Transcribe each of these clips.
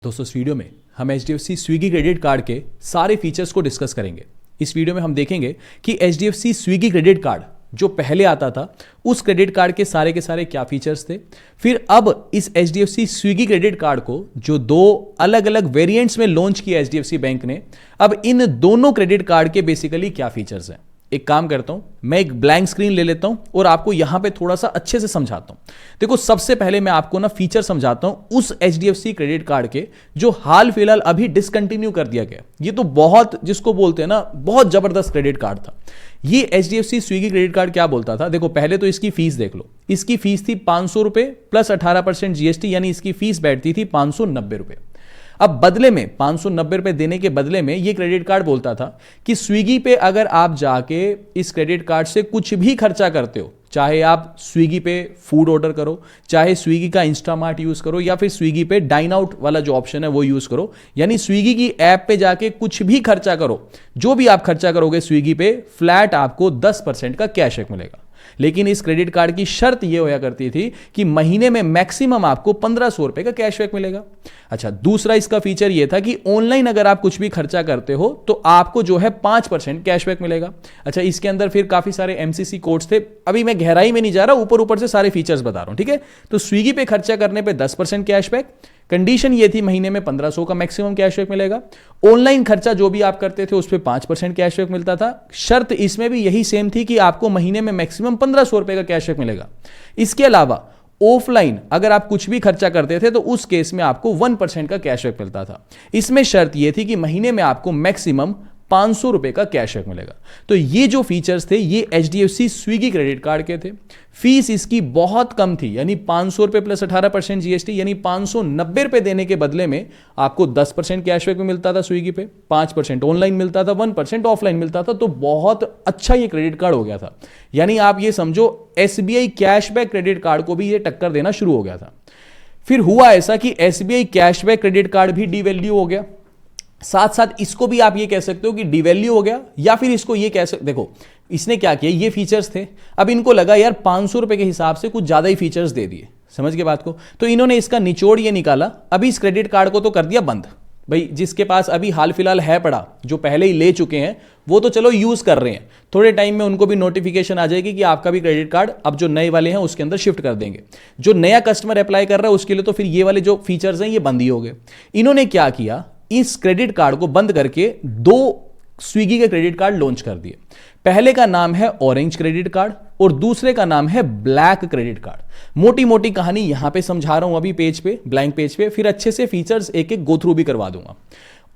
दोस्तों इस वीडियो में हम HDFC स्विगी क्रेडिट कार्ड के सारे फीचर्स को डिस्कस करेंगे। इस वीडियो में हम देखेंगे कि HDFC स्विगी क्रेडिट कार्ड जो पहले आता था उस क्रेडिट कार्ड के सारे क्या फीचर्स थे। फिर अब इस HDFC स्विगी क्रेडिट कार्ड को जो दो अलग अलग वेरिएंट्स में लॉन्च किया HDFC बैंक ने, अब इन दोनों क्रेडिट कार्ड के बेसिकली क्या फीचर्स हैं। एक काम करता हूं, मैं एक ब्लैंक स्क्रीन ले लेता हूं और आपको यहां पे थोड़ा सा अच्छे से समझाता हूं। देखो सबसे पहले मैं आपको ना फीचर समझाता हूं उस HDFC क्रेडिट कार्ड के जो हाल फिलहाल अभी डिसकंटिन्यू कर दिया गया। ये तो बहुत, जिसको बोलते हैं ना, बहुत जबरदस्त क्रेडिट कार्ड था। ये HDFC स्विगी क्रेडिट कार्ड क्या बोलता था, देखो पहले तो इसकी फीस देख लो। इसकी फीस थी 500 रुपए प्लस 18% GST, यानी इसकी फीस बैठती थी 590 रुपए। अब बदले में 590 रुपए देने के बदले में ये क्रेडिट कार्ड बोलता था कि स्विगी पे अगर आप जाके इस क्रेडिट कार्ड से कुछ भी खर्चा करते हो, चाहे आप स्विगी पे फूड ऑर्डर करो, चाहे स्विगी का इंस्टामार्ट यूज करो, या फिर स्विगी पे डाइन आउट वाला जो ऑप्शन है वो यूज करो, यानी स्विगी की ऐप पे जाके कुछ भी खर्चा करो, जो भी आप खर्चा करोगे स्विगी पे, फ्लैट आपको 10% का कैशबैक मिलेगा। लेकिन इस क्रेडिट कार्ड की शर्त यह होया करती थी कि महीने में मैक्सिमम आपको 1500 रुपए का कैशबैक मिलेगा। अच्छा, दूसरा इसका फीचर यह था कि ऑनलाइन अगर आप कुछ भी खर्चा करते हो तो आपको जो है 5% कैशबैक मिलेगा। अच्छा, इसके अंदर फिर काफी सारे MCC कोड्स थे, अभी मैं गहराई में नहीं जा रहा, ऊपर ऊपर से सारे फीचर्स बता रहा हूं, ठीक है। तो स्विगी पे खर्चा करने पे 10% कैशबैक, कंडीशन ये थी महीने में 1500 का मैक्सिमम कैशबैक मिलेगा। ऑनलाइन खर्चा जो भी आप करते थे उस पर 5% कैशबैक मिलता था। शर्त इसमें भी यही सेम थी कि आपको महीने में मैक्सिमम 1500 रुपए का कैशबैक मिलेगा। इसके अलावा ऑफलाइन अगर आप कुछ भी खर्चा करते थे तो उस केस में आपको 1% का कैशबैक मिलता था। इसमें शर्त यह थी कि महीने में आपको मैक्सिमम 500 रुपए का कैशबैक मिलेगा। तो ये जो फीचर्स थे ये HDFC स्विगी क्रेडिट कार्ड के थे। फीस इसकी बहुत कम थी, यानी 500 रुपए प्लस 18% GST, यानी 590 रुपए देने के बदले में आपको 10% कैशबैक में मिलता था स्विगी पे, 5% ऑनलाइन मिलता था, 1% ऑफलाइन मिलता था। तो बहुत अच्छा ये क्रेडिट कार्ड हो गया था। यानी आप ये समझो SBI कैशबैक क्रेडिट कार्ड को भी ये टक्कर देना शुरू हो गया था। फिर हुआ ऐसा कि SBI कैशबैक क्रेडिट कार्ड भी डिवैल्यू हो गया, साथ साथ इसको भी आप ये कह सकते हो कि डिवैल्यू हो गया, या फिर इसको ये कह सकते, देखो इसने क्या किया, ये फीचर्स थे, अब इनको लगा यार 500 रुपए के हिसाब से कुछ ज्यादा ही फीचर्स दे दिए, समझ के बात को। तो इन्होंने इसका निचोड़ ये निकाला, अभी इस क्रेडिट कार्ड को तो कर दिया बंद। भाई जिसके पास अभी हाल फिलहाल है पड़ा, जो पहले ही ले चुके हैं, वो तो चलो यूज कर रहे हैं, थोड़े टाइम में उनको भी नोटिफिकेशन आ जाएगी कि आपका भी क्रेडिट कार्ड अब जो नए वाले हैं उसके अंदर शिफ्ट कर देंगे। जो नया कस्टमर अप्लाई कर रहा है उसके लिए तो फिर ये वाले जो फीचर्स हैं ये बंद ही हो गए। इन्होंने क्या किया, इस क्रेडिट कार्ड को बंद करके दो स्विगी के क्रेडिट कार्ड लॉन्च कर दिए। पहले का नाम है ऑरेंज क्रेडिट कार्ड और दूसरे का नाम है ब्लैक क्रेडिट कार्ड। मोटी मोटी कहानी यहां पे समझा रहा हूं अभी पेज पे, ब्लैंक पेज पे, फिर अच्छे से फीचर्स एक एक गो थ्रू भी करवा दूंगा।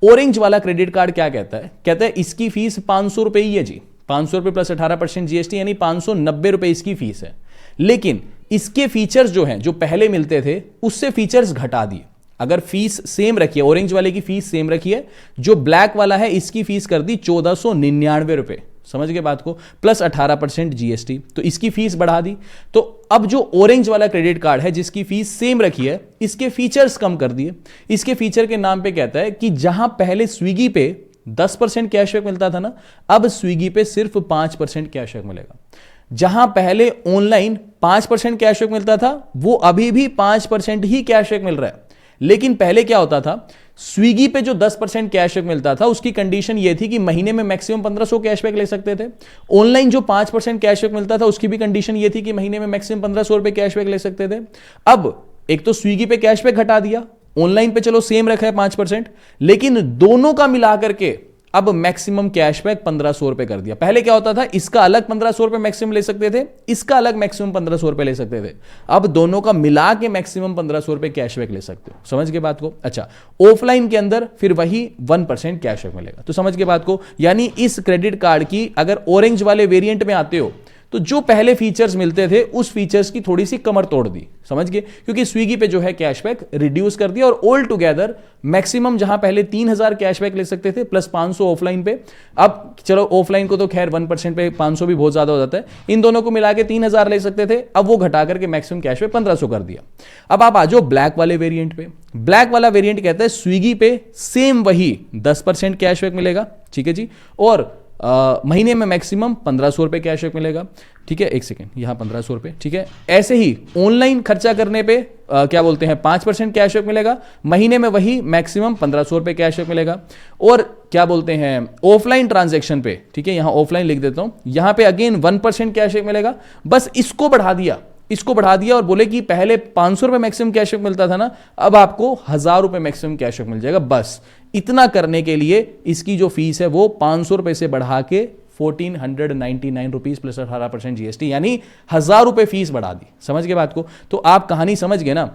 ऑरेंज वाला क्रेडिट कार्ड क्या कहता है, कहता है इसकी फीस 500 रुपए ही है जी, 500 रुपए प्लस 18% GST, यानी 590 रुपए इसकी फीस है। लेकिन इसके फीचर्स जो हैं, जो पहले मिलते थे उससे फीचर्स घटा दिए। अगर फीस सेम रखी है, ऑरेंज वाले की फीस सेम रखी है, जो ब्लैक वाला है इसकी फीस कर दी 1499 रुपए, समझ गए बात को, प्लस 18% GST, तो इसकी फीस बढ़ा दी। तो अब जो ऑरेंज वाला क्रेडिट कार्ड है जिसकी फीस सेम रखी है, इसके फीचर्स कम कर दिए। इसके फीचर के नाम पे कहता है कि जहां पहले स्विगी पे 10% कैशबैक मिलता था ना, अब स्विगी पे सिर्फ 5% कैशबैक मिलेगा। जहां पहले ऑनलाइन 5% कैशबैक मिलता था, वो अभी भी 5% ही कैशबैक मिल रहा है। लेकिन पहले क्या होता था, स्विगी पे जो 10% कैशबैक मिलता था उसकी कंडीशन ये थी कि महीने में मैक्सिमम 1500 कैशबैक ले सकते थे। ऑनलाइन जो 5% कैशबैक मिलता था उसकी भी कंडीशन ये थी कि महीने में मैक्सिमम 1500 रुपए कैशबैक ले सकते थे। अब एक तो स्विगी पे कैशबैक घटा दिया, ऑनलाइन पे चलो सेम रखा है 5%, लेकिन दोनों का मिलाकर के अब मैक्सिमम कैशबैक 1500 रुपए कर दिया। पहले क्या होता था, इसका अलग 1500 रुपए मैक्सिमम ले सकते थे, इसका अलग मैक्सिमम 1500 रुपए ले सकते थे, अब दोनों का मिला के मैक्सिमम 1500 रुपए कैशबैक ले सकते हो, समझ के बात को। अच्छा, ऑफलाइन के अंदर फिर वही 1% कैशबैक मिलेगा, तो समझ के बात को। यानी इस क्रेडिट कार्ड की अगर ऑरेंज वाले वेरिएंट में आते हो तो जो पहले फीचर्स मिलते थे उस फीचर्स की थोड़ी सी कमर तोड़ दी, समझ गए, क्योंकि स्विगी पे जो है कैशबैक रिड्यूस कर दिया और ऑल टुगेदर मैक्सिमम जहां पहले 3000 कैशबैक ले सकते थे प्लस 500 ऑफलाइन पे, अब चलो ऑफलाइन को तो खैर 1% पे 500 भी बहुत ज्यादा हो जाता है, इन दोनों को मिला के 3000 ले सकते थे, अब वो घटा करके मैक्सिमम कैशबैक 1500 कर दिया। अब आप आ जाओ ब्लैक वाले वेरिएंट पे। ब्लैक वाला वेरिएंट कहता है स्विगी पे सेम वही 10% कैशबैक मिलेगा, ठीक है जी, और महीने में मैक्सिमम 1500 रुपये कैशबैक मिलेगा। ठीक है, एक सेकेंड, यहाँ 1500 रुपये। ठीक है, ऐसे ही ऑनलाइन खर्चा करने पे क्या बोलते हैं 5% कैशबैक मिलेगा, महीने में वही मैक्सिमम 1500 रुपये कैशबैक मिलेगा। और क्या बोलते हैं ऑफलाइन ट्रांजैक्शन पे, ठीक है, यहाँ ऑफलाइन लिख देता हूँ, यहाँ पे अगेन 1% कैशबैक मिलेगा। बस इसको बढ़ा दिया और बोले कि पहले 500 रुपये मैक्सिमम कैशबैक मिलता था ना, अब आपको 1000 रुपये मैक्सिमम कैशबैक मिल जाएगा। बस इतना करने के लिए इसकी जो फीस है वो 500 रुपये से बढ़ा के 1499 रुपीज प्लस 18% जीएसटी, यानी 1000 रुपये फीस बढ़ा दी। समझ गए बात को? तो आप कहानी समझ गए ना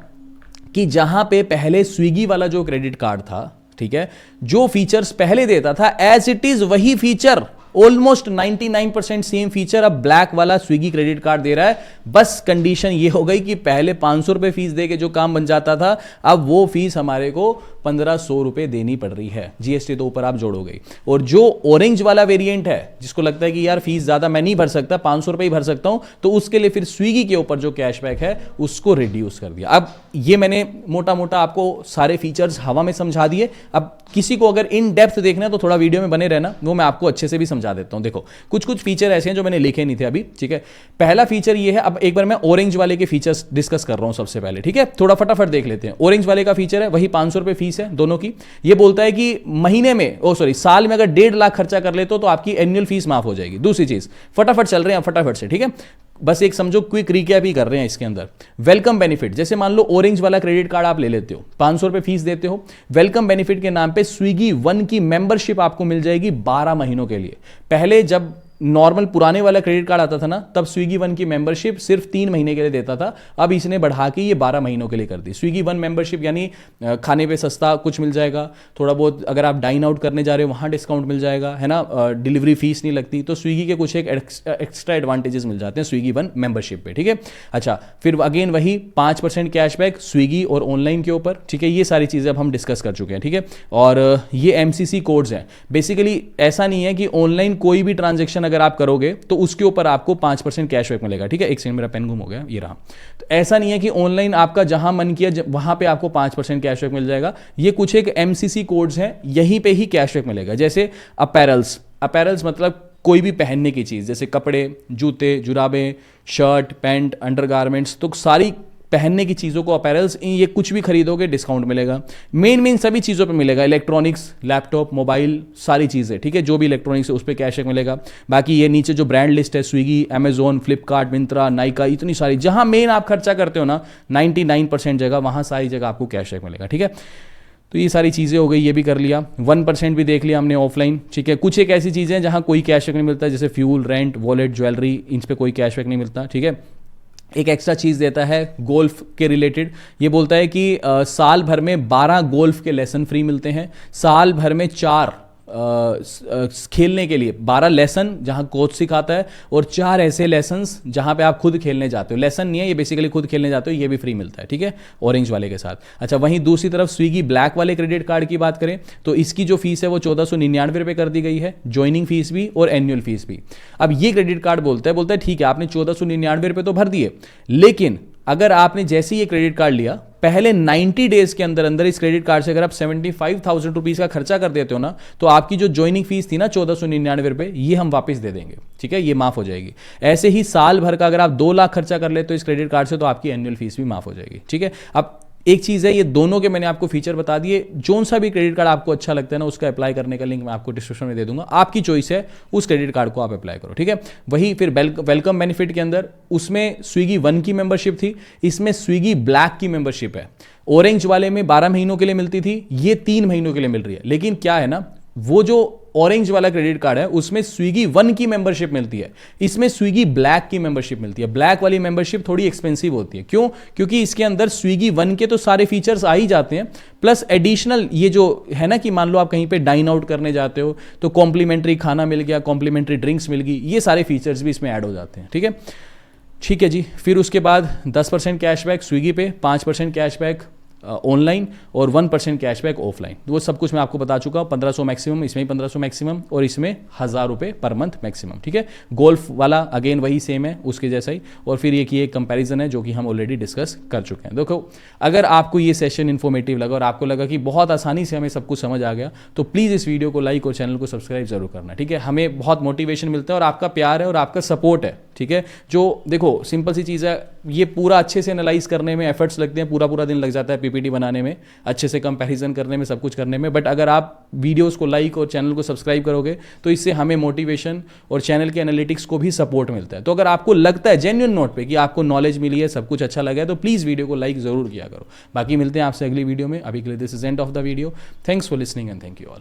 कि जहां पे पहले स्विगी वाला जो क्रेडिट कार्ड था, ठीक है, जो फीचर्स पहले देता था एज इट इज वही फीचर, ऑलमोस्ट 99% सेम फीचर अब ब्लैक वाला स्विगी क्रेडिट कार्ड दे रहा है। बस कंडीशन ये हो गई कि पहले 500 रुपये फीस दे के जो काम बन जाता था, अब वो फीस हमारे को 1500 रुपये देनी पड़ रही है। जीएसटी तो ऊपर आप जोड़ोगे। और जो ऑरेंज वाला वेरिएंट है, जिसको लगता है कि यार फीस ज्यादा मैं नहीं भर सकता, 500 रुपये ही भर सकता हूं, तो उसके लिए फिर स्विगी के ऊपर जो कैशबैक है उसको रिड्यूस कर दिया। अब ये मैंने मोटा मोटा आपको सारे फीचर्स हवा में समझा दिए। अब किसी को अगर इन डेप्थ देखना है तो थोड़ा वीडियो में बने रहना, वो मैं आपको अच्छे से भी समझा देता हूं। देखो कुछ फीचर ऐसे हैं जो मैंने लिखे नहीं थे अभी। ठीक है, पहला फीचर ये है, अब एक बार मैं ऑरेंज वाले के फीचर्स डिस्कस कर रहा हूं सबसे पहले। ठीक है, थोड़ा फटाफट देख लेते हैं। ऑरेंज वाले का फीचर है वही 500 रुपये फीस है दोनों की। ये बोलता है कि महीने में साल में अगर 1.5 लाख खर्चा कर लेते हो तो आपकी एनुअल फीस माफ हो जाएगी। दूसरी चीज, फटाफट चल रहे हैं फटाफट से। ठीक है, बस एक समझो क्विक रिकैप ही कर रहे हैं इसके अंदर। वेलकम बेनिफिट, जैसे मान लो ऑरेंज वाला क्रेडिट कार्ड आप ले लेते हो, 500 रुपये फीस देते हो, वेलकम बेनिफिट के नाम पे स्विगी वन की मेंबरशिप आपको मिल जाएगी 12 महीनों के लिए। पहले जब नॉर्मल पुराने वाला क्रेडिट कार्ड आता था ना, तब स्विगी वन की मेंबरशिप सिर्फ 3 महीने के लिए देता था। अब इसने बढ़ा के ये 12 महीनों के लिए कर दी। स्विगी वन मेंबरशिप यानी खाने पे सस्ता कुछ मिल जाएगा, थोड़ा बहुत अगर आप डाइन आउट करने जा रहे हो वहाँ डिस्काउंट मिल जाएगा, है ना, डिलीवरी फीस नहीं लगती। तो स्विगी के कुछ एक एक्स्ट्रा एडवांटेजेस मिल जाते हैं स्विगी वन मेंबरशिप पे। ठीक है, अच्छा, फिर अगेन वही 5% कैशबैक स्विगी और ऑनलाइन के ऊपर। ठीक है, ये सारी चीज़ें अब हम डिस्कस कर चुके हैं। ठीक है, और ये एमसीसी कोड्स हैं। बेसिकली ऐसा नहीं है कि ऑनलाइन कोई भी ट्रांजेक्शन अगर आप करोगे तो उसके ऊपर आपको 5% कैशबैक मिलेगा। ठीक है, एक सेकंड, मेरा पेन गुम हो गया, ये रहा। तो ऐसा नहीं है कि ऑनलाइन आपका जहां मन किया वहां पे आपको 5% कैशबैक मिल जाएगा। ये कुछ एक एमसीसी कोड्स हैं, यहीं पे ही कैशबैक मिलेगा। जैसे अपैरल्स मतलब कोई भी पहनने की चीज, जैसे कपड़े, जूते, जुराबें, शर्ट, पैंट, अंडरगारमेंट्स, तो सारी पहनने की चीज़ों को अपैरल्स, ये कुछ भी खरीदोगे डिस्काउंट मिलेगा। मेन सभी चीज़ों पे मिलेगा, इलेक्ट्रॉनिक्स, लैपटॉप, मोबाइल, सारी चीज़ें। ठीक है, जो भी इलेक्ट्रॉनिक्स है उस पर कैशबैक मिलेगा। बाकी ये नीचे जो ब्रांड लिस्ट है, स्विगी, अमेजोन, फ्लिपकार्ट, मिंत्रा, नाइका, इतनी सारी, जहां मेन आप खर्चा करते हो ना 99% जगह, वहां सारी जगह आपको कैशबैक मिलेगा। ठीक है, तो ये सारी चीज़ें हो गई, ये भी कर लिया। 1% भी देख लिया हमने ऑफलाइन। ठीक है, कुछ एक ऐसी चीज़ें हैं जहां कोई कैशबैक नहीं मिलता, जैसे फ्यूल, रेंट, वॉलेट, ज्वेलरी, इन पर कोई कैशबैक नहीं मिलता। ठीक है, एक एक्स्ट्रा चीज़ देता है गोल्फ के रिलेटेड। ये बोलता है कि साल भर में 12 गोल्फ के लेसन फ्री मिलते हैं। साल भर में 4 खेलने के लिए 12 लेसन जहां कोच सिखाता है, और 4 ऐसे लेसन्स जहां पे आप खुद खेलने जाते हो। लेसन नहीं है ये, बेसिकली खुद खेलने जाते हो, ये भी फ्री मिलता है। ठीक है, ऑरेंज वाले के साथ। अच्छा, वहीं दूसरी तरफ स्विगी ब्लैक वाले क्रेडिट कार्ड की बात करें तो इसकी जो फीस है वो 1499 रुपये कर दी गई है, ज्वाइनिंग फीस भी और एनुअल फीस भी। अब ये क्रेडिट कार्ड बोलता है ठीक है आपने 1499 रुपये तो भर दिए, लेकिन अगर आपने जैसे ये क्रेडिट कार्ड लिया, पहले 90 डेज के अंदर अंदर इस क्रेडिट कार्ड से अगर आप 75,000 रुपीज का खर्चा कर देते हो ना, तो आपकी जो ज्वाइनिंग फीस थी ना 1499 रुपये, ये हम वापस दे देंगे। ठीक है, ये माफ हो जाएगी। ऐसे ही साल भर का अगर आप 2 लाख खर्चा कर लेते हो इस क्रेडिट कार्ड से, तो आपकी एनुअल फीस भी माफ हो जाएगी। ठीक है, अब एक चीज़ है, ये दोनों के मैंने आपको फीचर बता दिए। जोन सा भी क्रेडिट कार्ड आपको अच्छा लगता है ना, उसका अप्लाई करने का लिंक मैं आपको डिस्क्रिप्शन में दे दूंगा। आपकी चॉइस है, उस क्रेडिट कार्ड को आप अप्लाई करो। ठीक है, वही फिर वेलकम बेनिफिट के अंदर उसमें स्विगी वन की मेंबरशिप थी, इसमें स्विगी ब्लैक की मेंबरशिप है। ऑरेंज वाले में 12 महीनों के लिए मिलती थी, ये 3 महीनों के लिए मिल रही है। लेकिन क्या है ना, वो जो ऑरेंज वाला क्रेडिट कार्ड है उसमें स्विगी वन की मेंबरशिप मिलती है, इसमें स्विगी ब्लैक की मेंबरशिप मिलती है। ब्लैक वाली मेंबरशिप थोड़ी एक्सपेंसिव होती है। क्यों? क्योंकि इसके अंदर स्विगी वन के तो सारे फीचर्स आ ही जाते हैं, प्लस एडिशनल ये जो है ना कि मान लो आप कहीं पे डाइन आउट करने जाते हो तो कॉम्प्लीमेंट्री खाना मिल गया, कॉम्प्लीमेंट्री ड्रिंक्स मिल गई, ये सारे फीचर्स भी इसमें ऐड हो जाते हैं। ठीक है जी, फिर उसके बाद 10% कैशबैक स्विगी पे, 5% कैशबैक ऑनलाइन और 1% कैशबैक ऑफलाइन। वो सब कुछ मैं आपको बता चुका हूँ। 1500 मैक्सिमम, इसमें ही 1500 मैक्सिमम और इसमें 1000 रुपये पर मंथ मैक्सिमम। ठीक है, गोल्फ वाला अगेन वही सेम है उसके जैसा ही। और फिर ये कि एक कंपैरिजन है जो कि हम ऑलरेडी डिस्कस कर चुके हैं। देखो, अगर आपको ये सेशन इन्फॉर्मेटिव लगा और आपको लगा कि बहुत आसानी से हमें सब कुछ समझ आ गया, तो प्लीज़ इस वीडियो को लाइक और चैनल को सब्सक्राइब जरूर करना। ठीक है, हमें बहुत मोटिवेशन मिलता है और आपका प्यार है और आपका सपोर्ट है। ठीक है, जो देखो सिंपल सी चीज़ है, ये पूरा अच्छे से एनालाइज करने में एफर्ट्स लगते हैं, पूरा दिन लग जाता है पीपीटी बनाने में, अच्छे से कंपैरिजन करने में, सब कुछ करने में। बट अगर आप वीडियोस को लाइक और चैनल को सब्सक्राइब करोगे तो इससे हमें मोटिवेशन और चैनल के एनालिटिक्स को भी सपोर्ट मिलता है। तो अगर आपको लगता है जेन्युइन नोट पे कि आपको नॉलेज मिली है, सब कुछ अच्छा लगा है, तो प्लीज़ वीडियो को लाइक जरूर किया करो। बाकी मिलते हैं आपसे अगली वीडियो में। अभी के लिए this is end of the video. Thanks for listening and thank you all.